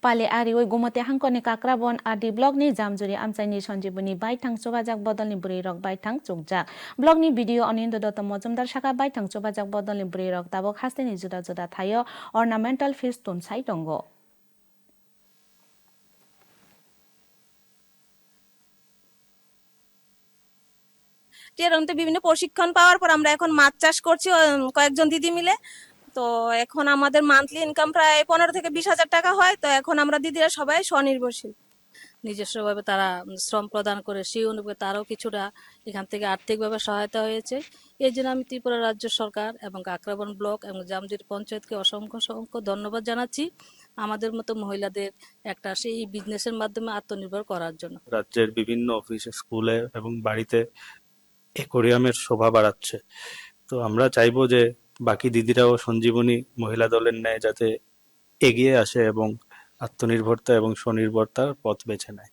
Pale ari oi gumate hangkoni kakrabon adi blog ni jamjuri amchaini Sanjibuni baithang chobajak bodolni buri rok baithang chukjak. Blog ni video onindo dota mojumdar saka baithang chobajak bodolni buri rok tabok hasteni juda juda thayo ornamental festoon sai tongo. টিয়ারংতে বিভিন্ন প্রশিক্ষণ পাওয়ার পর আমরা এখন মাছ চাষ করছি কয়েকজন দিদি মিলে। তো এখন আমাদের মান্থলি ইনকাম প্রায় 15 থেকে 20,000 টাকা হয়। তো এখন আমরা দিদিরা সবাই স্বনির্ভরশীল। নিজস্বভাবে তারা শ্রম প্রদান করে সেই অনুযায়ী তারাও কিছুটা এখান থেকে আর্থিকভাবে সহায়তা হয়েছে। এই জন্য আমি ত্রিপুরা রাজ্য সরকার এবং কাকরাবন ব্লক এবং জামজুরি পঞ্চায়েতকে অসংখ্য অসংখ্য ধন্যবাদ জানাচ্ছি আমাদের মতো মহিলাদের একটা সেই বিজনেসের মাধ্যমে আত্মনির্ভর করার জন্য। রাজ্যের বিভিন্ন অফিসে, স্কুলে এবং বাড়িতে অ্যাকোয়ারিয়ামের শোভা বাড়াচ্ছে। তো আমরা চাইবো যে বাকি দিদিরাও সঞ্জীবনী মহিলা দলের ন্যায় যাতে এগিয়ে আসে এবং আত্মনির্ভরতা এবং স্বনির্ভরতার পথ বেছে নেয়।